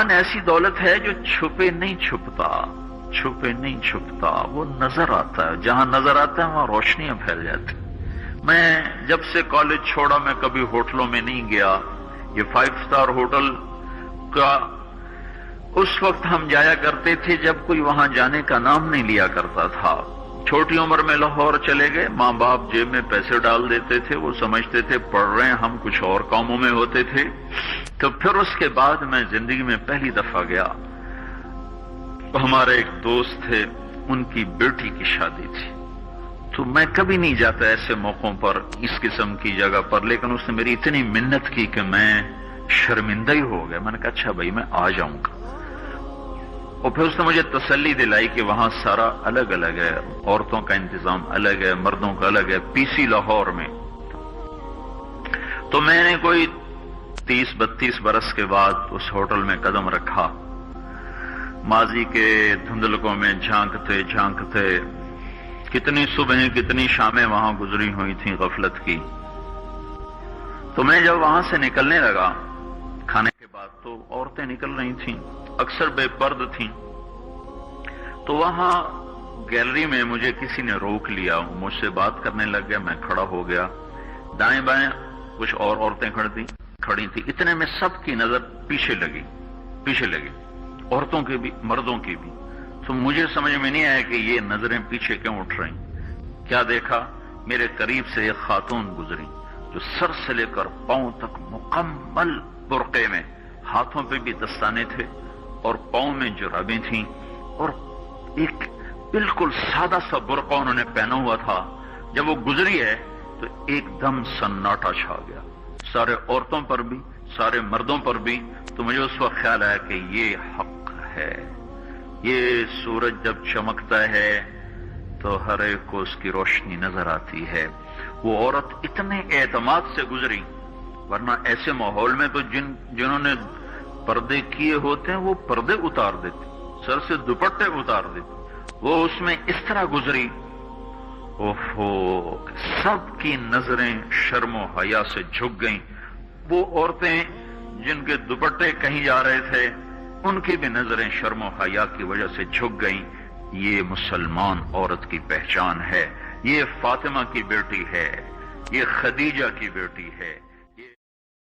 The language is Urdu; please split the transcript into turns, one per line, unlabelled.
ایمان ایسی دولت ہے جو چھپے نہیں چھپتا، چھپے نہیں چھپتا، وہ نظر آتا ہے، جہاں نظر آتا ہے وہاں روشنیاں پھیل جاتی۔ میں جب سے کالج چھوڑا میں کبھی ہوٹلوں میں نہیں گیا، یہ 5 اسٹار ہوٹل کا اس وقت ہم جایا کرتے تھے جب کوئی وہاں جانے کا نام نہیں لیا کرتا تھا۔ چھوٹی عمر میں لاہور چلے گئے، ماں باپ جیب میں پیسے ڈال دیتے تھے، وہ سمجھتے تھے پڑھ رہے ہیں، ہم کچھ اور کاموں میں ہوتے تھے۔ تو پھر اس کے بعد میں زندگی میں پہلی دفعہ گیا، ہمارے ایک دوست تھے، ان کی بیٹی کی شادی تھی، تو میں کبھی نہیں جاتا ایسے موقعوں پر اس قسم کی جگہ پر، لیکن اس نے میری اتنی منت کی کہ میں شرمندہ ہی ہو گیا۔ میں نے کہا اچھا بھائی میں آ جاؤں گا، اور پھر اس نے مجھے تسلی دلائی کہ وہاں سارا الگ الگ ہے، عورتوں کا انتظام الگ ہے، مردوں کا الگ ہے، پی سی لاہور میں۔ تو میں نے کوئی 30-32 برس کے بعد اس ہوٹل میں قدم رکھا، ماضی کے دھندلکوں میں جھانکتے جھانکتے کتنی صبحیں کتنی شامیں وہاں گزری ہوئی تھیں غفلت کی۔ تو میں جب وہاں سے نکلنے لگا کھانے کے بعد، تو عورتیں نکل رہی تھیں، اکثر بے پرد تھیں، تو وہاں گیلری میں مجھے کسی نے روک لیا، مجھ سے بات کرنے لگ گیا، میں کھڑا ہو گیا، دائیں بائیں کچھ اور عورتیں کھڑی تھیں، اتنے میں سب کی نظر پیچھے لگی، عورتوں کی بھی مردوں کی بھی۔ تو مجھے سمجھ میں نہیں آیا کہ یہ نظریں پیچھے کیوں اٹھ رہی۔ کیا دیکھا، میرے قریب سے ایک خاتون گزری جو سر سے لے کر پاؤں تک مکمل برقعے میں، ہاتھوں پہ بھی دستانے تھے اور پاؤں میں جرابیں تھیں، اور ایک بالکل سادہ سا برقع انہوں نے پہنا ہوا تھا۔ جب وہ گزری ہے تو ایک دم سناٹا چھا گیا، سارے عورتوں پر بھی سارے مردوں پر بھی۔ تو مجھے اس وقت خیال آیا کہ یہ حق ہے، یہ سورج جب چمکتا ہے تو ہر ایک کو اس کی روشنی نظر آتی ہے۔ وہ عورت اتنے اعتماد سے گزری، ورنہ ایسے ماحول میں تو جنہوں نے پردے کیے ہوتے ہیں وہ پردے اتار دیتے، سر سے دوپٹے اتار دیتے، وہ اس میں اس طرح گزری، اوہو، سب کی نظریں شرم و حیا سے جھک گئیں۔ وہ عورتیں جن کے دوپٹے کہیں جا رہے تھے ان کی بھی نظریں شرم و حیا کی وجہ سے جھک گئیں۔ یہ مسلمان عورت کی پہچان ہے، یہ فاطمہ کی بیٹی ہے، یہ خدیجہ کی بیٹی ہے۔